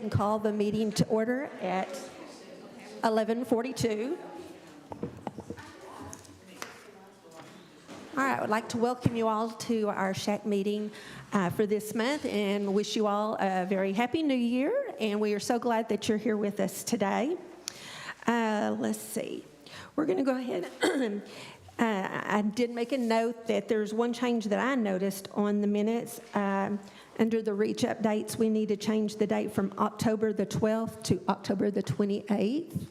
and call the meeting to order at 11:42. All right, I would like to welcome you all to our SHAC meeting for this month and wish you all a very happy new year. And we are so glad that you're here with us today. Let's see. We're going to go ahead. I did make a note that there's one change that I noticed on the minutes. Under the reach updates, we need to change the date from October the 12th to October the 28th.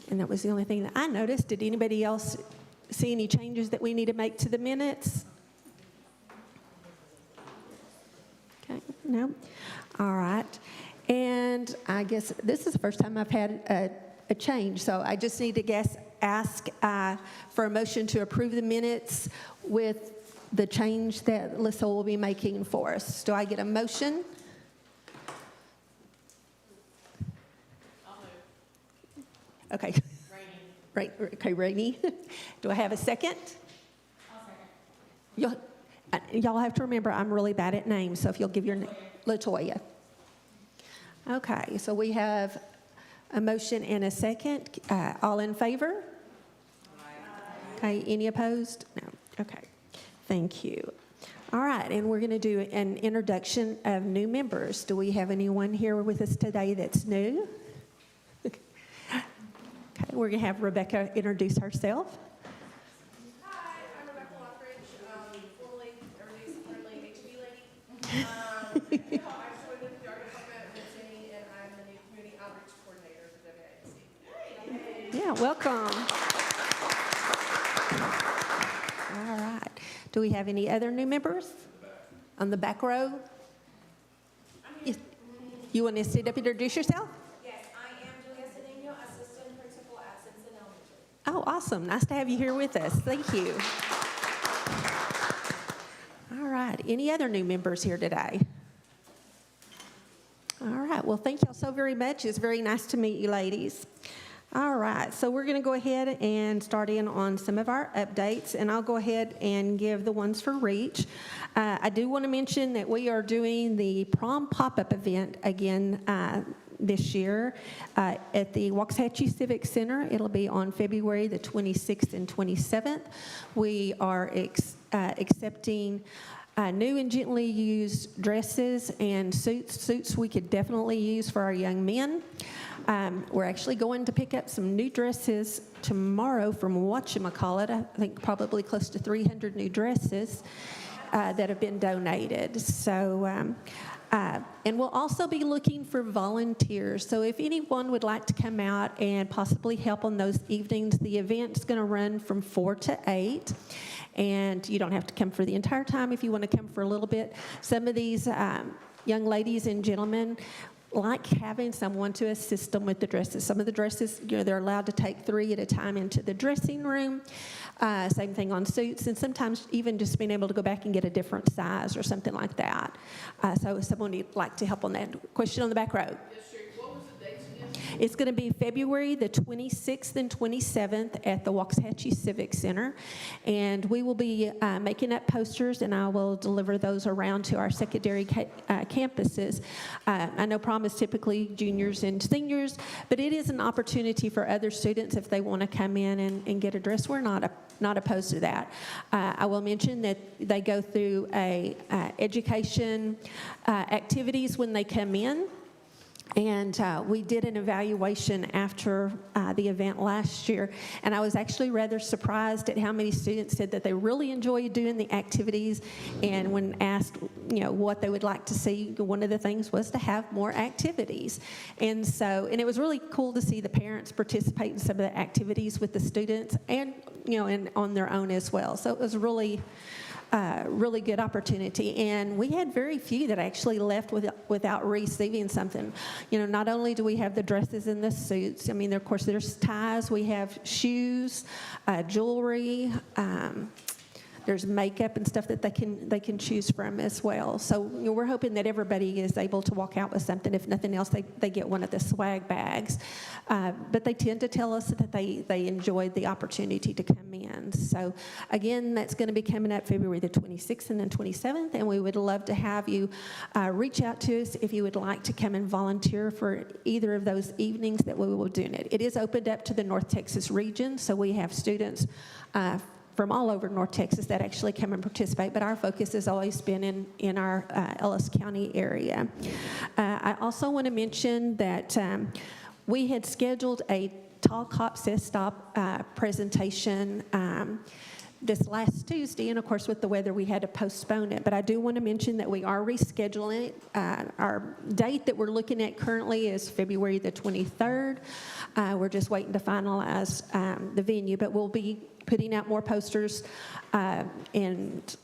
And that was the only thing that I noticed. Did anybody else see any changes that we need to make to the minutes? Okay, no? All right. And I guess this is the first time I've had a change, so I just need to ask for a motion to approve the minutes with the change that Lissa will be making for us. Do I get a motion? I'll move. Okay. Rainey. Right. Okay, Rainey. Do I have a second? I'll second. Y'all have to remember I'm really bad at names, so if you'll give your name. Latoya. Okay, so we have a motion and a second. All in favor? Aye. Okay, any opposed? No. Okay, thank you. All right, and we're going to do an introduction of new members. Do we have anyone here with us today that's new? Okay, we're going to have Rebecca introduce herself. Hi, I'm Rebecca Lockridge, formerly everybody's friendly HB lady. I joined with the art department with Jenny, and I'm the new community outreach coordinator for WISD. Yeah, welcome. All right. Do we have any other new members? On the back row? Yes. You want to sit up and introduce yourself? Yes, I am Julia Cedeno, assistant principal at Simpson Elementary. Oh, awesome. Nice to have you here with us. Thank you. All right. Any other new members here today? All right. Well, thank y'all so very much. It's very nice to meet you, ladies. All right. So we're going to go ahead and start in on some of our updates, and I'll go ahead and give the ones for Reach. I do want to mention that we are doing the prom pop-up event again this year at the Waxahachie Civic Center. It'll be on February the 26th and 27th. We are accepting new and gently used dresses and suits we could definitely use for our young men. We're actually going to pick up some new dresses tomorrow from whatchamacallit. I think probably close to 300 new dresses that have been donated. So, and we'll also be looking for volunteers. So if anyone would like to come out and possibly help on those evenings, the event's going to run from 4 to 8. And you don't have to come for the entire time if you want to come for a little bit. Some of these young ladies and gentlemen like having someone to assist them with the dresses. Some of the dresses, they're allowed to take 3 at a time into the dressing room. Same thing on suits, and sometimes even just being able to go back and get a different size or something like that. So if someone would like to help on that. Question on the back row. Yes, sir. What was the dates again? It's going to be February the 26th and 27th at the Waxahachie Civic Center. And we will be making up posters, and I will deliver those around to our secondary campuses. I know prom is typically juniors and seniors, but it is an opportunity for other students if they want to come in and get a dress. We're not opposed to that. I will mention that they go through education activities when they come in. And we did an evaluation after the event last year, and I was actually rather surprised at how many students said that they really enjoyed doing the activities. And when asked, what they would like to see, one of the things was to have more activities. And it was really cool to see the parents participate in some of the activities with the students, and and on their own as well. So it was really good opportunity, and we had very few that actually left without receiving something. Not only do we have the dresses and the suits, of course there's ties, we have shoes, jewelry, there's makeup and stuff that they can choose from as well. So we're hoping that everybody is able to walk out with something. If nothing else, they get one of the swag bags. But they tend to tell us that they enjoyed the opportunity to come in. So again, that's going to be coming up February the 26th and then 27th, and we would love to have you reach out to us if you would like to come and volunteer for either of those evenings that we will do it. It is opened up to the North Texas region, so we have students from all over North Texas that actually come and participate, but our focus has always been in our Ellis County area. I also want to mention that we had scheduled a Tall Cop Says Stop presentation this last Tuesday, and of course with the weather we had to postpone it, but I do want to mention that we are rescheduling it. Our date that we're looking at currently is February the 23rd. We're just waiting to finalize the venue, but we'll be putting out more posters and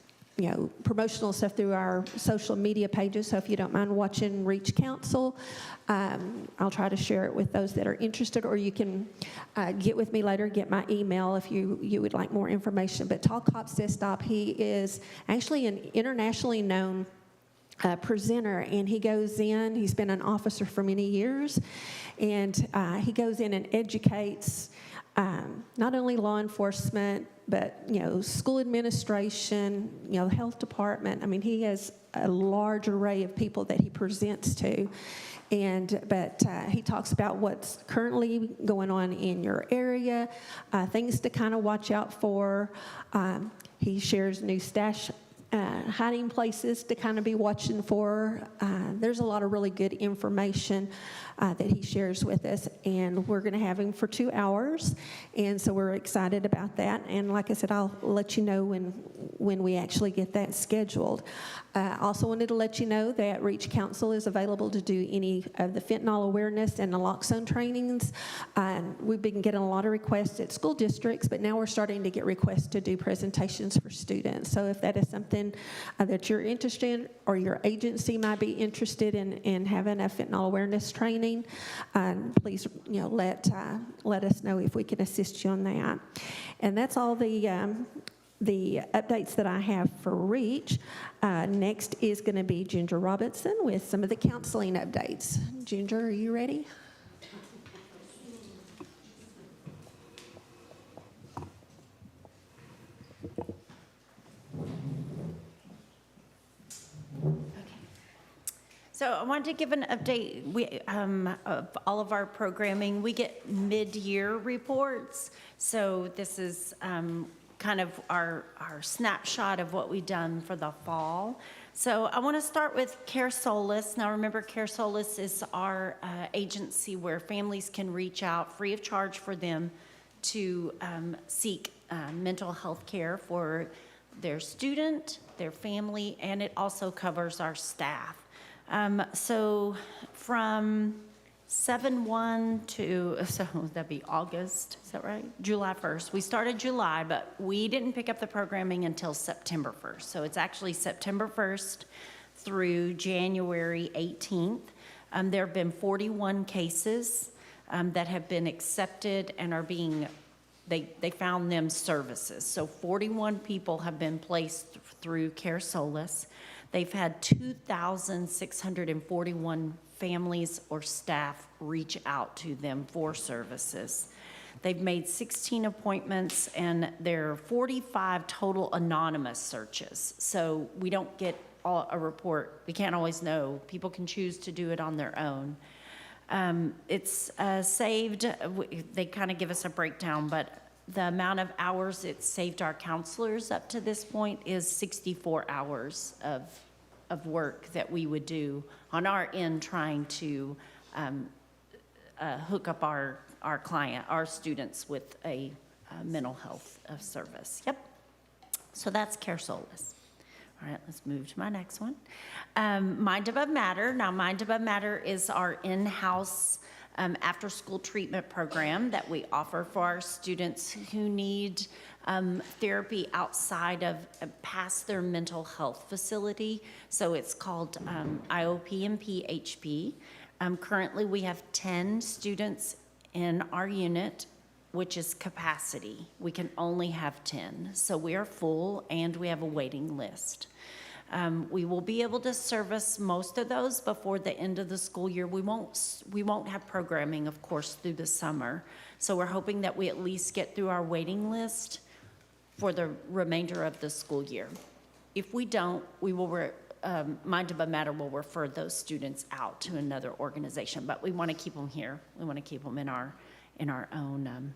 promotional stuff through our social media pages. So if you don't mind watching Reach Council, I'll try to share it with those that are interested, or you can get with me later, get my email if you would like more information. But Tall Cop Says Stop, he is actually an internationally known presenter, and he goes in, he's been an officer for many years, and he goes in and educates not only law enforcement, but school administration, health department. I mean, he has a large array of people that he presents to, but he talks about what's currently going on in your area, things to kind of watch out for. He shares new stash hiding places to kind of be watching for. There's a lot of really good information that he shares with us, and we're going to have him for 2 hours, and so we're excited about that. And like I said, I'll let you know when we actually get that scheduled. I also wanted to let you know that Reach Council is available to do any of the fentanyl awareness and naloxone trainings. We've been getting a lot of requests at school districts, but now we're starting to get requests to do presentations for students. So if that is something that you're interested in, or your agency might be interested in having a fentanyl awareness training, please let us know if we can assist you on that. And that's all the updates that I have for Reach. Next is going to be Ginger Robinson with some of the counseling updates. Ginger, are you ready? So I wanted to give an update of all of our programming. We get mid-year reports, so this is kind of our snapshot of what we've done for the fall. So I want to start with Care Solace. Now remember, Care Solace is our agency where families can reach out free of charge for them to seek mental health care for their student, their family, and it also covers our staff. So from 7/1 to, so that'd be August, is that right? July 1st. We started July, but we didn't pick up the programming until September 1st. So it's actually September 1st through January 18th. There have been 41 cases that have been accepted and are being, they found them services. So 41 people have been placed through Care Solace. They've had 2,641 families or staff reach out to them for services. They've made 16 appointments, and there are 45 total anonymous searches. So we don't get a report. We can't always know. People can choose to do it on their own. It's saved, they kind of give us a breakdown, but the amount of hours it's saved our counselors up to this point is 64 hours of work that we would do on our end trying to hook up our students with a mental health service. Yep. So that's Care Solace. All right, let's move to my next one. Mind Above Matter. Now, Mind Above Matter is our in-house after-school treatment program that we offer for our students who need therapy outside of past their mental health facility. So it's called IOP and PHP. Currently, we have 10 students in our unit which is capacity. We can only have 10. So we are full and we have a waiting list. We will be able to service most of those before the end of the school year. We won't have programming, of course, through the summer. So we're hoping that we at least get through our waiting list for the remainder of the school year. If we don't, we will, Mind Above Matter will refer those students out to another organization, but we want to keep them here. We want to keep them in our own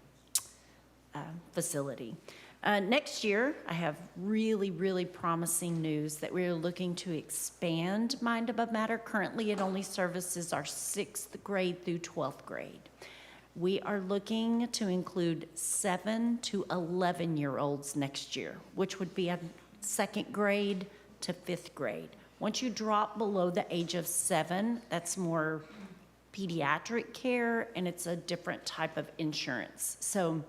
facility. Next year, I have really, really promising news that we're looking to expand Mind Above Matter. Currently, it only services our 6th grade through 12th grade. We are looking to include 7 to 11-year-olds next year, which would be a 2nd grade to 5th grade. Once you drop below the age of 7, that's more pediatric care, and it's a different type of insurance. So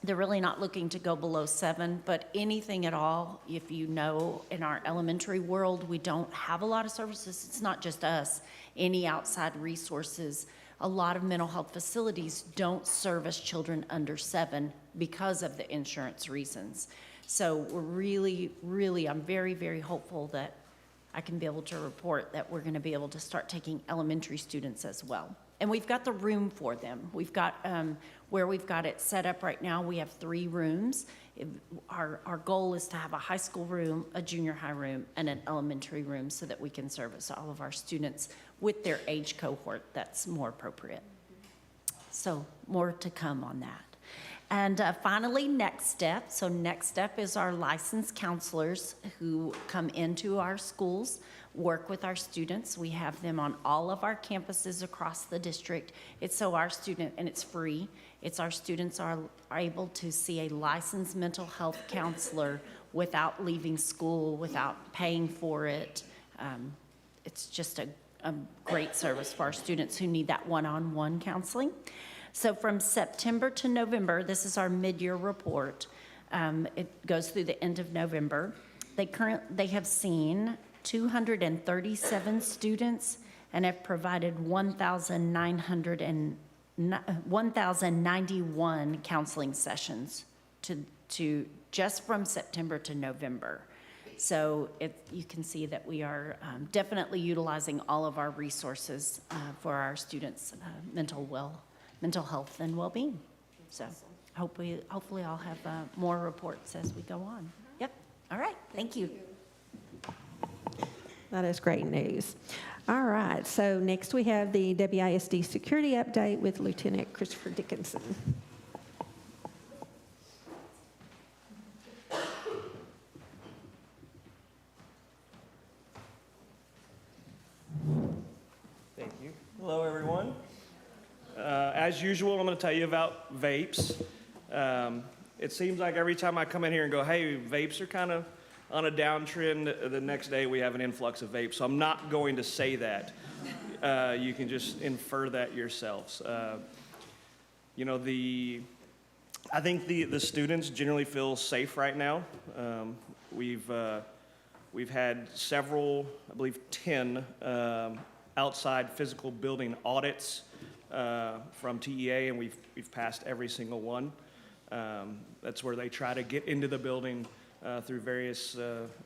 they're really not looking to go below 7, but anything at all, if you know, in our elementary world, we don't have a lot of services. It's not just us, any outside resources. A lot of mental health facilities don't service children under 7 because of the insurance reasons. So we're really, I'm very, very hopeful that I can be able to report that we're going to be able to start taking elementary students as well. And we've got the room for them. We've got, where we've got it set up right now, we have 3 rooms. Our goal is to have a high school room, a junior high room, and an elementary room so that we can service all of our students with their age cohort that's more appropriate. So more to come on that. And finally, next step. So next step is our licensed counselors who come into our schools, work with our students. We have them on all of our campuses across the district. It's so our student, and it's free. It's our students are able to see a licensed mental health counselor without leaving school, without paying for it. It's just a great service for our students who need that one-on-one counseling. So from September to November, this is our mid-year report. It goes through the end of November. They have seen 237 students and have provided 1,091 counseling sessions to just from September to November. So you can see that we are definitely utilizing all of our resources for our students' mental health and well-being. So hopefully I'll have more reports as we go on. Yep. All right. Thank you. That is great news. All right, so next we have the WISD security update with Lieutenant Christopher Dickinson. Thank you. Hello, everyone. As usual, I'm going to tell you about vapes. It seems like every time I come in here and go, hey, vapes are kind of on a downtrend, the next day we have an influx of vapes. So I'm not going to say that. You can just infer that yourselves. I think the students generally feel safe right now. We've had several, I believe 10 outside physical building audits from TEA, and we've passed every single one. That's where they try to get into the building through various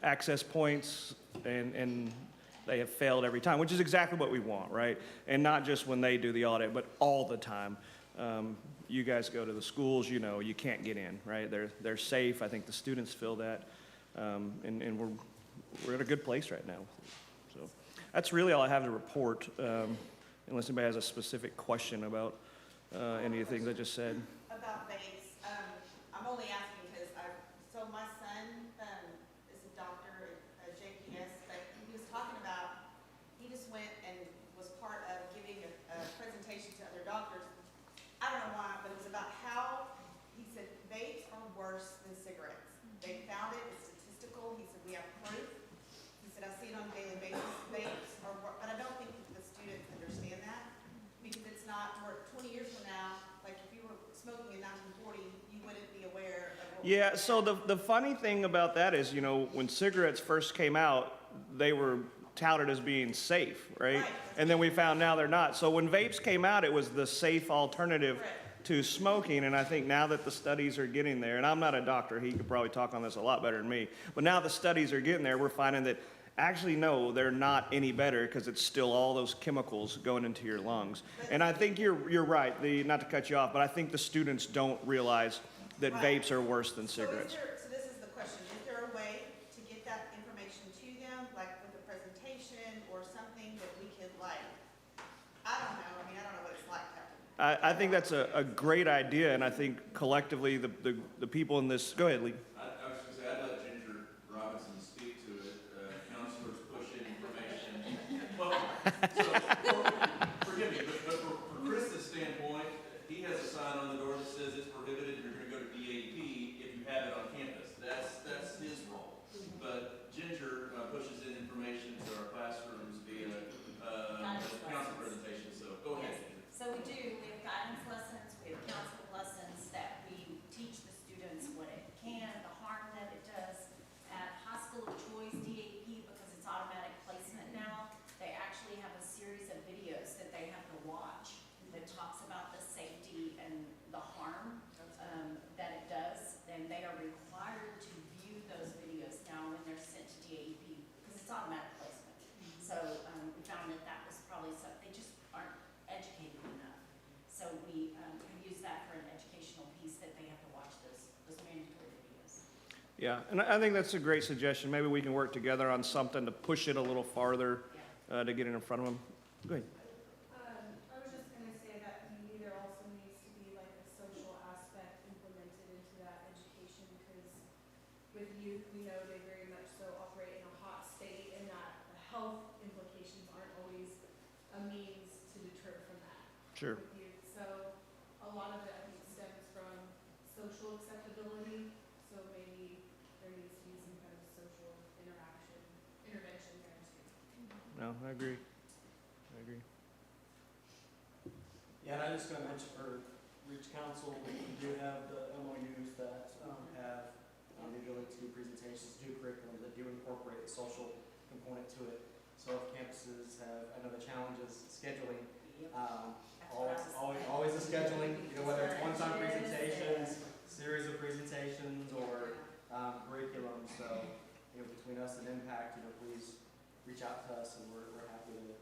access points, and they have failed every time, which is exactly what we want, right? And not just when they do the audit, but all the time. You guys go to the schools, you know, you can't get in, right? They're safe. I think the students feel that, and we're at a good place right now. So that's really all I have to report, unless anybody has a specific question about any of the things I just said. About vapes, I'm only asking because so my son is a doctor at JPS, but he was talking about, he just went and was part of giving a presentation to other doctors. I don't know why, but it was about how, he said, vapes are worse than cigarettes. They found it, it's statistical. He said, we have proof. He said, I see it on a daily basis. Vapes are worse, but I don't think the students understand that because it's not, 20 years from now, like if you were smoking in 1940, you wouldn't be aware of what Yeah, so the funny thing about that is, you know, when cigarettes first came out, they were touted as being safe, right? Right. And then we found now they're not. So when vapes came out, it was the safe alternative to smoking. And I think now that the studies are getting there, and I'm not a doctor, he could probably talk on this a lot better than me, but now the studies are getting there, we're finding that actually, no, they're not any better because it's still all those chemicals going into your lungs. And I think you're right, not to cut you off, but I think the students don't realize that vapes are worse than cigarettes. So this is the question, is there a way to get that information to them, like with a presentation or something that we could like, I don't know, I mean, I don't know what it's like to have to. I think that's a great idea, and I think collectively, the people in this, go ahead, Lee. I was going to say, I'd let Ginger Robinson speak to it. Counselors push in information. Well, so, forgive me, but for Chris's standpoint, he has a sign on the door that says it's prohibited and you're going to go to DAP if you have it on campus. That's his role. But Ginger pushes in information to our classrooms via council presentation. So go ahead, Ginger. So we do, we have guidance lessons, we have council lessons that we teach the students what it can, the harm that it does. At High School of Choice, DAP, because it's automatic placement now, they actually have a series of videos that they have to watch that talks about the safety and the harm that it does. And they are required to view those videos now when they're sent to DAP, because it's automatic placement. So we found that that was probably something, they just aren't educated enough. So we have used that for an educational piece that they have to watch those mandatory videos. Yeah, and I think that's a great suggestion. Maybe we can work together on something to push it a little farther, to get it in front of them. Go ahead. I was just gonna say that maybe there also needs to be like a social aspect implemented into that education, because with youth, we know they very much so operate in a hot state, and that the health implications aren't always a means to deter from that. Sure. With youth, so a lot of it, I think, stems from social acceptability, so maybe there needs to be some kind of social intervention there too. No, I agree. Yeah, and I was gonna mention, for Reach Council, we do have the MOUs that have the ability to do presentations, do curriculum that do incorporate the social component to it. So if campuses have, I know the challenge is scheduling, always the scheduling, whether it's one-time presentations, series of presentations, or curriculum. So, between us and Impact, please reach out to us, and we're happy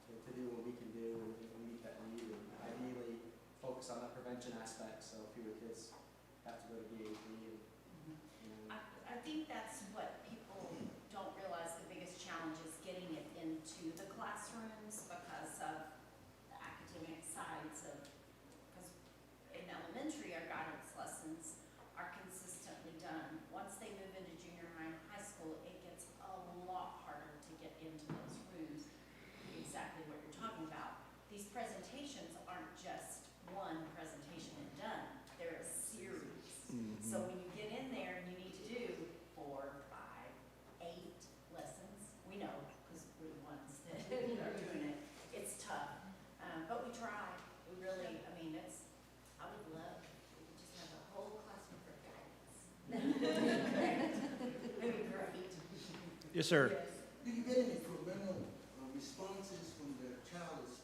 to do what we can do and meet that need, and ideally focus on that prevention aspect, so fewer kids have to go to DAP. I think that's what people don't realize, the biggest challenge is getting it into the classrooms because of the academic sides of, because in elementary, our guidance lessons are consistently done. Once they move into junior high and high school, it gets a lot harder to get into those rooms, exactly what you're talking about. These presentations aren't just one presentation and done, they're a series. So when you get in there and you need to do 4, 5, 8 lessons, we know, because we're the ones that are doing it, it's tough. But we try, we really, I mean, I would love, we could just have a whole classroom for guidance. That'd be great. Yes, sir. Do you get any parental responses when the child is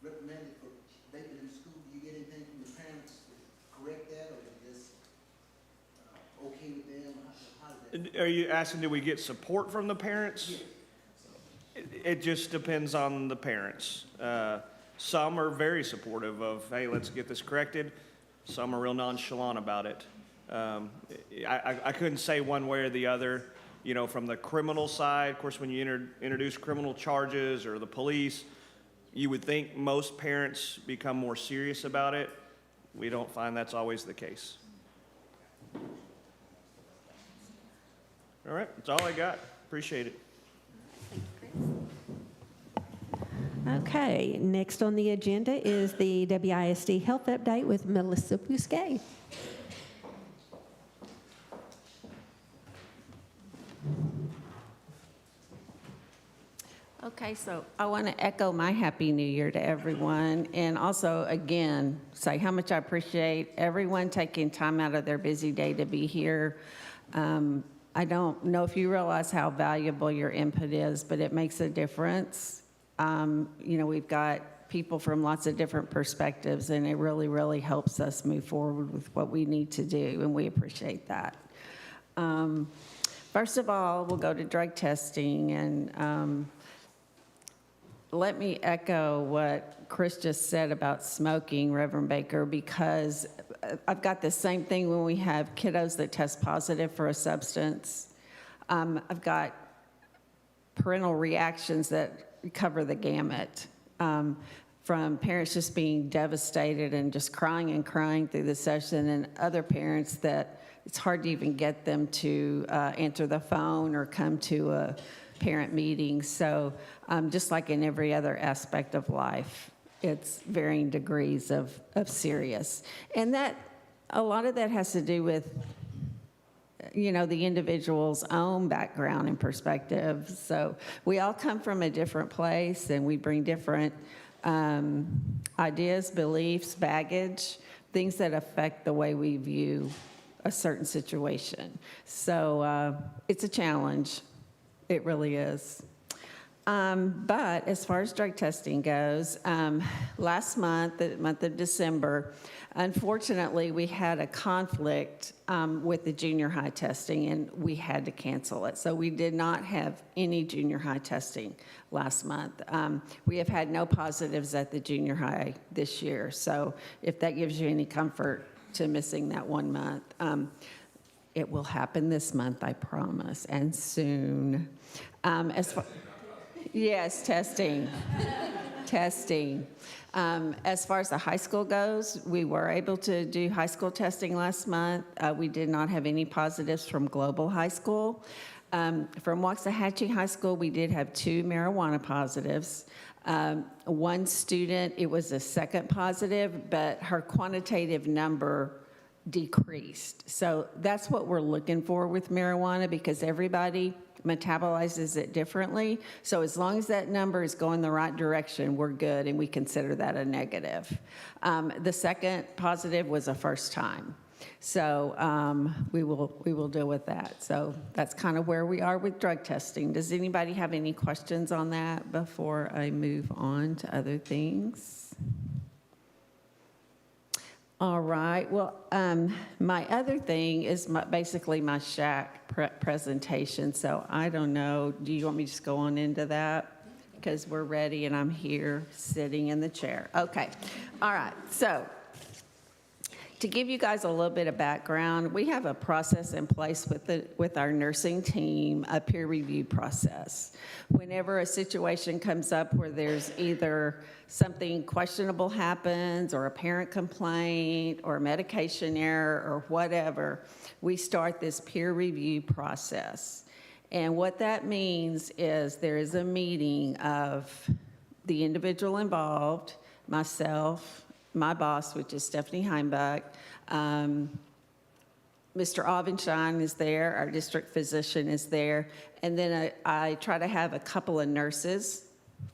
reprimanded for vaping in school? Do you get anything from the parents to correct that, or is it just okay with them? How does that? Are you asking, do we get support from the parents? It just depends on the parents. Some are very supportive of, hey, let's get this corrected. Some are real nonchalant about it. I couldn't say one way or the other. From the criminal side, of course, when you introduce criminal charges or the police, you would think most parents become more serious about it. We don't find that's always the case. All right, that's all I got. Appreciate it. Okay, next on the agenda is the WISD Health Update with Melissa Bousquet. Okay, so I want to echo my Happy New Year to everyone, and also, again, say how much I appreciate everyone taking time out of their busy day to be here. I don't know if you realize how valuable your input is, but it makes a difference. We've got people from lots of different perspectives, and it really, really helps us move forward with what we need to do, and we appreciate that. First of all, we'll go to drug testing, and let me echo what Chris just said about smoking, Reverend Baker, because I've got the same thing when we have kiddos that test positive for a substance. I've got parental reactions that cover the gamut, from parents just being devastated and just crying and crying through the session, and other parents that it's hard to even get them to answer the phone or come to a parent meeting. So just like in every other aspect of life, it's varying degrees of serious. And that, a lot of that has to do with, you know, the individual's own background and perspective. So we all come from a different place, and we bring different ideas, beliefs, baggage, things that affect the way we view a certain situation. So it's a challenge. It really is. But as far as drug testing goes, last month, the month of December, unfortunately, we had a conflict with the junior high testing, and we had to cancel it. So we did not have any junior high testing last month. We have had no positives at the junior high this year. So if that gives you any comfort to missing that 1 month, it will happen this month, I promise, and soon. Yes, testing. Testing. As far as the high school goes, we were able to do high school testing last month. We did not have any positives from Global High School. From Waxahachie High School, we did have 2 marijuana positives. One student, it was a second positive, but her quantitative number decreased. So that's what we're looking for with marijuana, because everybody metabolizes it differently. So as long as that number is going the right direction, we're good, and we consider that a negative. The second positive was a first time. So we will deal with that. So that's kind of where we are with drug testing. Does anybody have any questions on that before I move on to other things? All right. Well, my other thing is basically my SHAC presentation. So I don't know. Do you want me to just go on into that? Because we're ready, and I'm here sitting in the chair. Okay. All right. So to give you guys a little bit of background, we have a process in place with our nursing team, a peer review process. Whenever a situation comes up where there's either something questionable happens, or a parent complaint, or a medication error, or whatever, we start this peer review process. And what that means is there is a meeting of the individual involved, myself, my boss, which is Stephanie Heimbuck, Mr. Avenshine is there, our district physician is there, and then I try to have a couple of nurses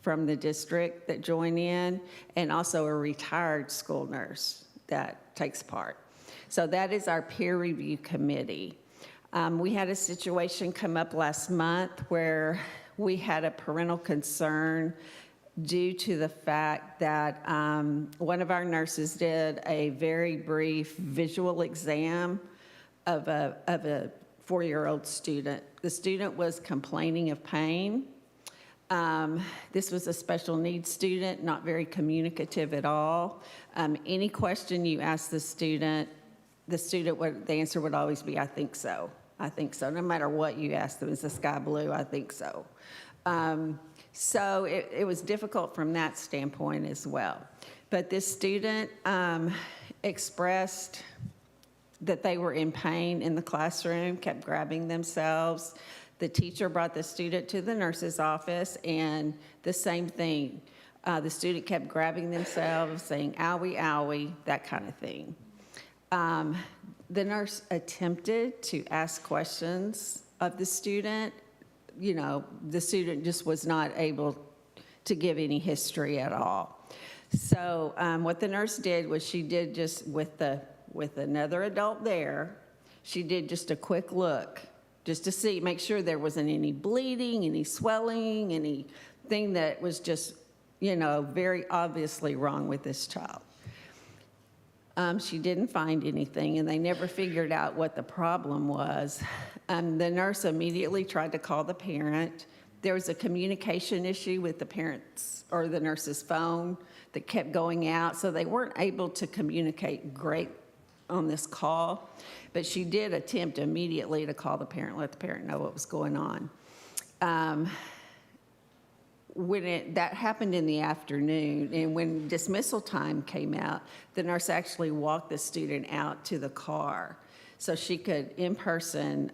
from the district that join in, and also a retired school nurse that takes part. So that is our peer review committee. We had a situation come up last month where we had a parental concern due to the fact that one of our nurses did a very brief visual exam of a 4-year-old student. The student was complaining of pain. This was a special needs student, not very communicative at all. Any question you ask the student the answer would always be, I think so. I think so. No matter what you ask them, is the sky blue? I think so. So it was difficult from that standpoint as well. But this student expressed that they were in pain in the classroom, kept grabbing themselves. The teacher brought the student to the nurse's office, and the same thing. The student kept grabbing themselves, saying, owie, owie, that kind of thing. The nurse attempted to ask questions of the student. You know, the student just was not able to give any history at all. So what the nurse did was she did just, with another adult there, she did just a quick look, just to see, make sure there wasn't any bleeding, any swelling, anything that was just very obviously wrong with this child. She didn't find anything, and they never figured out what the problem was. The nurse immediately tried to call the parent. There was a communication issue with the parents or the nurse's phone that kept going out, so they weren't able to communicate great on this call. But she did attempt immediately to call the parent, let the parent know what was going on. That happened in the afternoon, and when dismissal time came out, the nurse actually walked the student out to the car so she could, in person,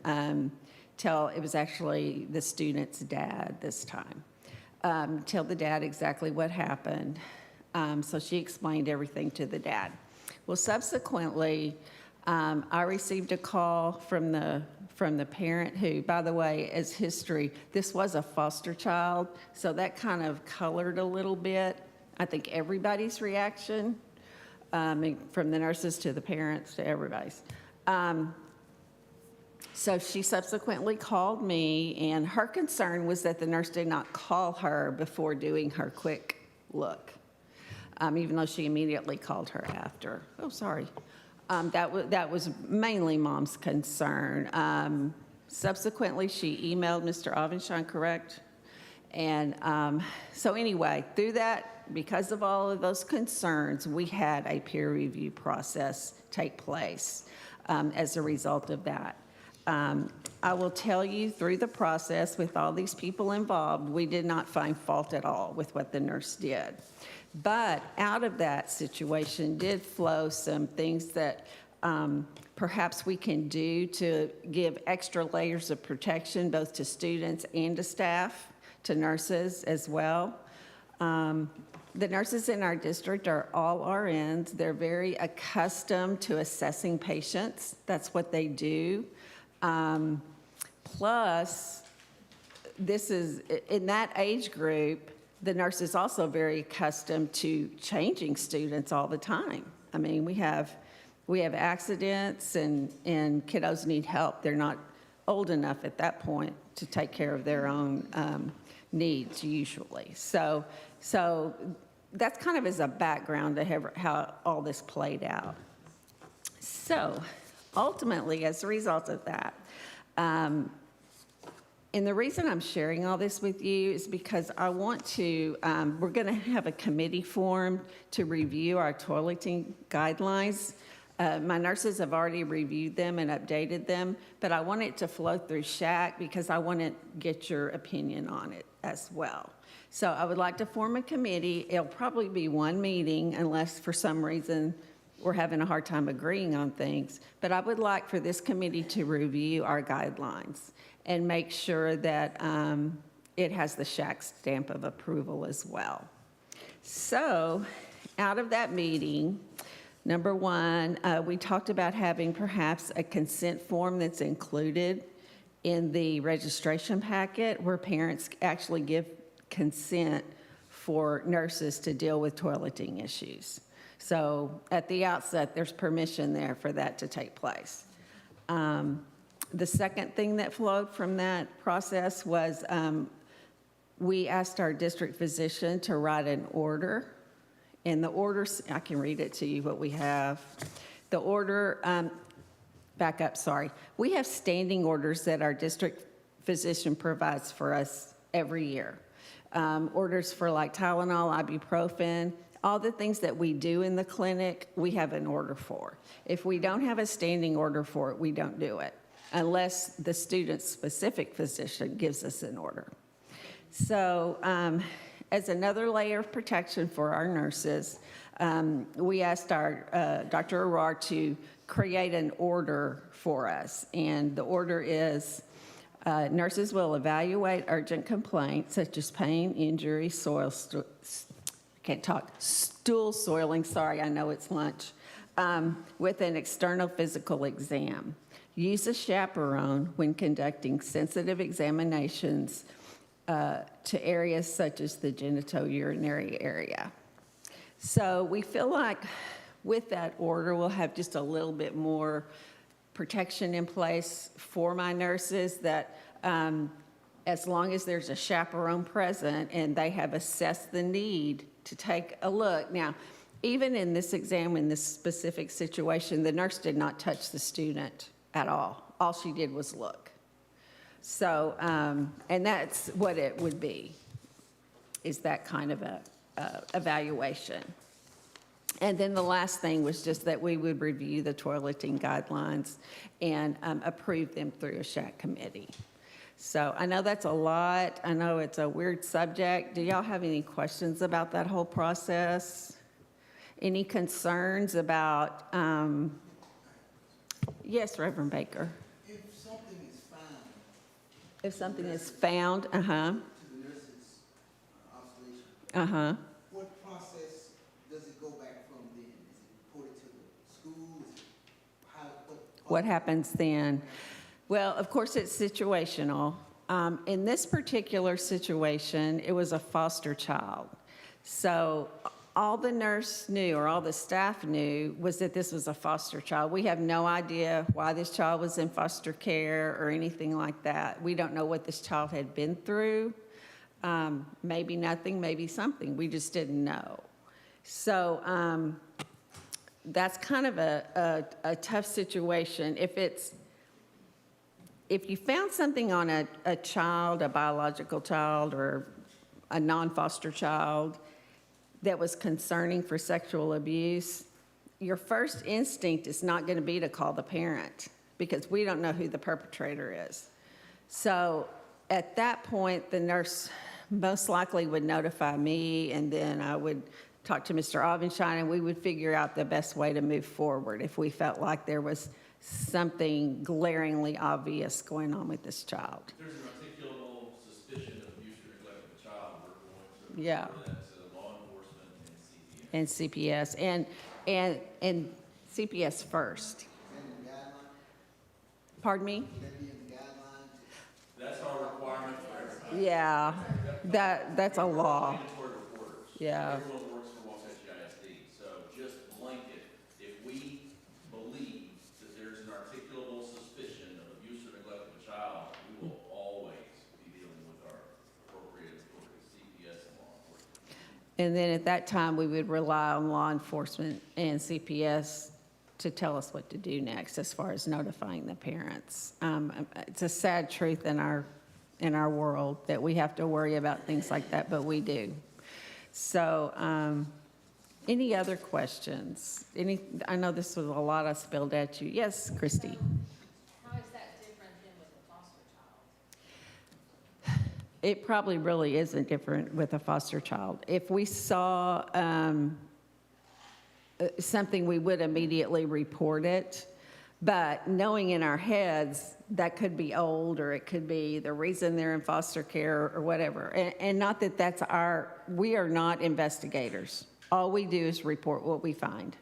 tell, it was actually the student's dad this time, tell the dad exactly what happened. So she explained everything to the dad. Well, subsequently, I received a call from the parent who, by the way, as history, this was a foster child, so that kind of colored a little bit, I think, everybody's reaction, from the nurses to the parents to everybody's. So she subsequently called me, and her concern was that the nurse did not call her before doing her quick look, even though she immediately called her after. Oh, sorry. That was mainly mom's concern. Subsequently, she emailed Mr. Avenshaw, correct? And so anyway, through that, because of all of those concerns, we had a peer review process take place as a result of that. I will tell you, through the process, with all these people involved, we did not find fault at all with what the nurse did. But out of that situation did flow some things that perhaps we can do to give extra layers of protection both to students and to staff, to nurses as well. The nurses in our district are all RNs. They're very accustomed to assessing patients. That's what they do. Plus, this is, in that age group, the nurse is also very accustomed to changing students all the time. I mean, we have accidents and kiddos need help. They're not old enough at that point to take care of their own needs usually. So that's kind of as a background to how all this played out. So ultimately, as a result of that, and the reason I'm sharing all this with you is because I want to, we're going to have a committee formed to review our toileting guidelines. My nurses have already reviewed them and updated them, but I want it to flow through SHAC because I want to get your opinion on it as well. So I would like to form a committee. It'll probably be one meeting unless for some reason we're having a hard time agreeing on things. But I would like for this committee to review our guidelines and make sure that it has the SHAC stamp of approval as well. So out of that meeting, number one, we talked about having perhaps a consent form that's included in the registration packet where parents actually give consent for nurses to deal with toileting issues. So at the outset, there's permission there for that to take place. The second thing that flowed from that process was we asked our district physician to write an order. And the order, I can read it to you what we have. The order, back up, sorry. We have standing orders that our district physician provides for us every year. Orders for like Tylenol, ibuprofen, all the things that we do in the clinic, we have an order for. If we don't have a standing order for it, we don't do it, unless the student's specific physician gives us an order. So as another layer of protection for our nurses, we asked our Dr. Arar to create an order for us. And the order is, nurses will evaluate urgent complaints such as pain, injury, stool soiling, sorry, I know it's lunch, with an external physical exam. Use a chaperone when conducting sensitive examinations to areas such as the genitourinary area. So we feel like with that order, we'll have just a little bit more protection in place for my nurses that as long as there's a chaperone present and they have assessed the need to take a look. Now, even in this exam, in this specific situation, the nurse did not touch the student at all. All she did was look. So, and that's what it would be, is that kind of a evaluation. And then the last thing was just that we would review the toileting guidelines and approve them through a SHAC committee. So I know that's a lot. I know it's a weird subject. Do y'all have any questions about that whole process? Any concerns about, yes, Reverend Baker? If something is found If something is found, to the nurse's observation, what process does it go back from then? Is it reported to the school? Is it, how, what happens then? Well, of course, it's situational. In this particular situation, it was a foster child. So all the nurse knew, or all the staff knew, was that this was a foster child. We have no idea why this child was in foster care or anything like that. We don't know what this child had been through. Maybe nothing, maybe something. We just didn't know. So that's kind of a tough situation. If you found something on a child, a biological child, or a non-foster child that was concerning for sexual abuse, your first instinct is not going to be to call the parent because we don't know who the perpetrator is. So at that point, the nurse most likely would notify me, and then I would talk to Mr. Avenshine, and we would figure out the best way to move forward if we felt like there was something glaringly obvious going on with this child. If there's an articulable suspicion of abuse or neglect of a child, we're going to Yeah. refer that to law enforcement and CPS. And CPS, and CPS first. is that in the guideline? Pardon me? Would that be in the guidelines? That's our requirement for everybody. Yeah, that's a law. Mandatory reporters. Yeah. Everyone works for Waxahachie ISD, so just blanket, if we believe that there's an articulable suspicion of abuse or neglect of a child, we will always be dealing with our appropriate authorities, CPS and law enforcement. And then at that time, we would rely on law enforcement and CPS to tell us what to do next as far as notifying the parents. It's a sad truth in our world that we have to worry about things like that, but we do. So, any other questions? I know this was a lot I spilled at you. Yes, Christy? How is that different than with a foster child? It probably really isn't different with a foster child. If we saw something, we would immediately report it. But knowing in our heads, that could be old, or it could be the reason they're in foster care or whatever. And not that we are not investigators. All we do is report what we find.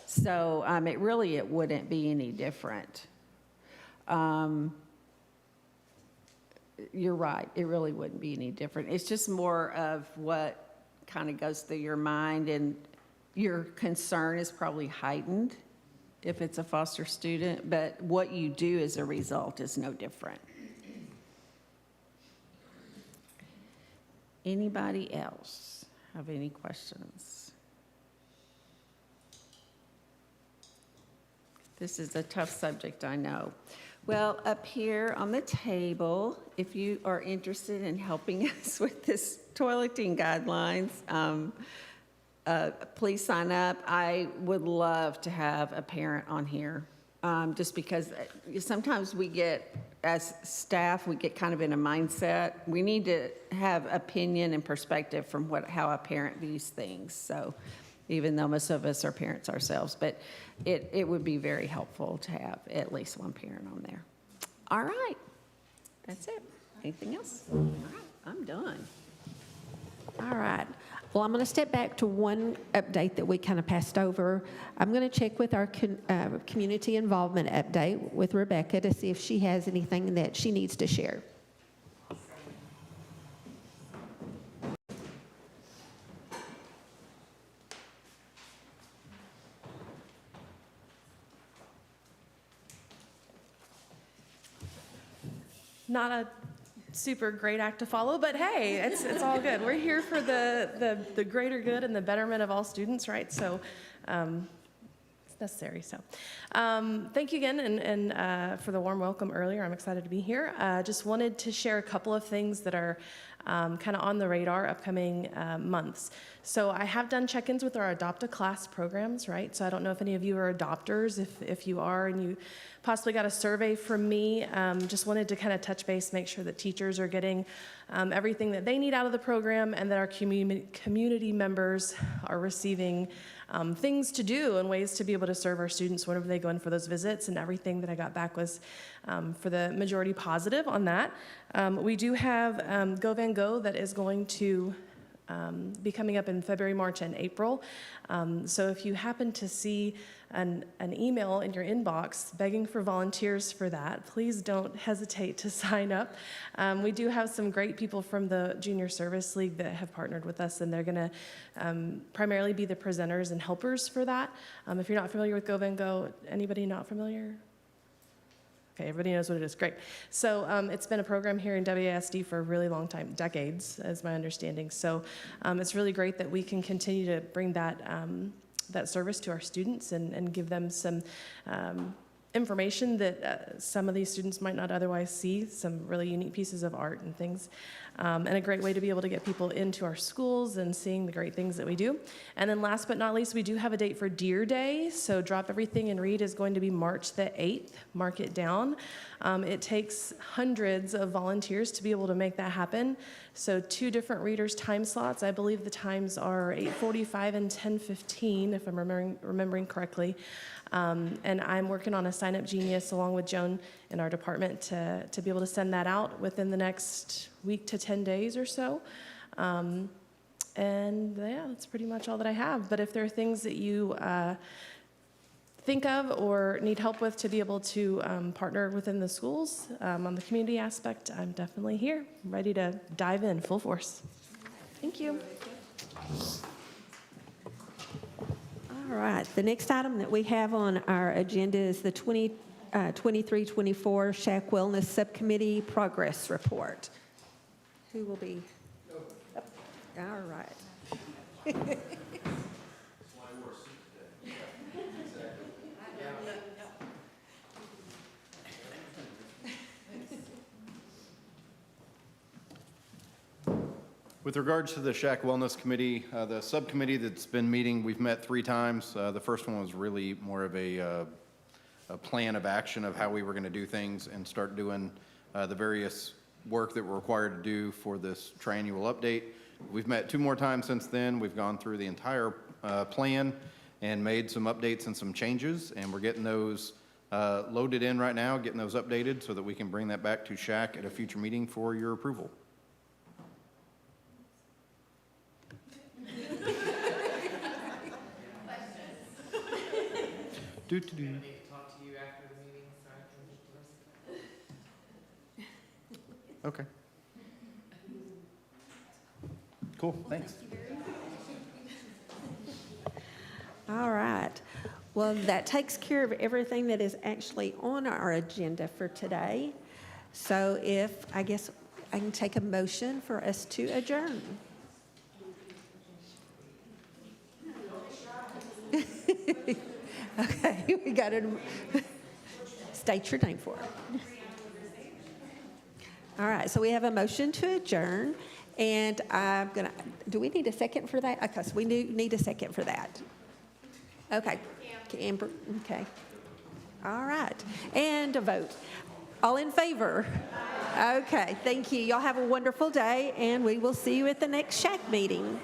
So it wouldn't be any different. You're right, it really wouldn't be any different. It's just more of what kind of goes through your mind, and your concern is probably heightened if it's a foster student, but what you do as a result is no different. Anybody else have any questions? This is a tough subject, I know. Well, up here on the table, if you are interested in helping us with this toileting guidelines, please sign up. I would love to have a parent on here, just because sometimes we get, as staff, we get kind of in a mindset. We need to have opinion and perspective from how a parent views things. So even though most of us are parents ourselves, but it would be very helpful to have at least one parent on there. All right, that's it. Anything else? All right, I'm done. All right. Well, I'm going to step back to one update that we kind of passed over. I'm going to check with our community involvement update with Rebecca to see if she has anything that she needs to share. Not a super great act to follow, but hey, it's all good. We're here for the greater good and the betterment of all students, right? So it's necessary. So thank you again and for the warm welcome earlier. I'm excited to be here. Just wanted to share a couple of things that are kind of on the radar upcoming months. So I have done check-ins with our Adopt a Class programs, right? So I don't know if any of you are adopters. If you are and you possibly got a survey from me, just wanted to kind of touch base, make sure that teachers are getting everything that they need out of the program and that our community members are receiving things to do and ways to be able to serve our students whenever they go in for those visits, and everything that I got back was for the majority positive on that. We do have Go Van Go that is going to be coming up in February, March, and April. So if you happen to see an email in your inbox begging for volunteers for that, please don't hesitate to sign up. We do have some great people from the Junior Service League that have partnered with us, and they're going to primarily be the presenters and helpers for that. If you're not familiar with Go Van Go, anybody not familiar? Okay, everybody knows what it is. Great. So it's been a program here in WASD for a really long time, decades, is my understanding. So it's really great that we can continue to bring that that service to our students and give them some information that some of these students might not otherwise see, some really unique pieces of art and things, and a great way to be able to get people into our schools and seeing the great things that we do. And then last but not least, we do have a date for Deer Day, so Drop Everything and Read is going to be March the 8th. Mark it down. It takes hundreds of volunteers to be able to make that happen. So 2 different readers' time slots. I believe the times are 8:45 and 10:15, if I'm remembering correctly. And I'm working on a Sign Up Genius along with Joan in our department to be able to send that out within the next week to 10 days or so. And yeah, that's pretty much all that I have. But if there are things that you think of or need help with to be able to partner within the schools on the community aspect, I'm definitely here, ready to dive in full force. Thank you. All right, the next item that we have on our agenda is the 23-24 SHAC Wellness Subcommittee Progress Report. Who will be? All right. With regards to the SHAC Wellness Committee, the subcommittee that's been meeting, we've met 3 times. The first one was really more of a plan of action of how we were going to do things and start doing the various work that we're required to do for this triennial update. We've met 2 more times since then. We've gone through the entire plan and made some updates and some changes, and we're getting those loaded in right now, getting those updated so that we can bring that back to SHAC at a future meeting for your approval. I need to talk to you after the meeting, so I can just listen. Okay. Cool, thanks. All right. Well, that takes care of everything that is actually on our agenda for today. So if, I guess, I can take a motion for us to adjourn. Okay, we got it. State your name for it. All right, so we have a motion to adjourn, and I'm gonna, do we need a second for that? Okay, so we need a second for that. Okay, Amber, okay. All right, and a vote. All in favor? Okay, thank you. Y'all have a wonderful day, and we will see you at the next SHAC meeting.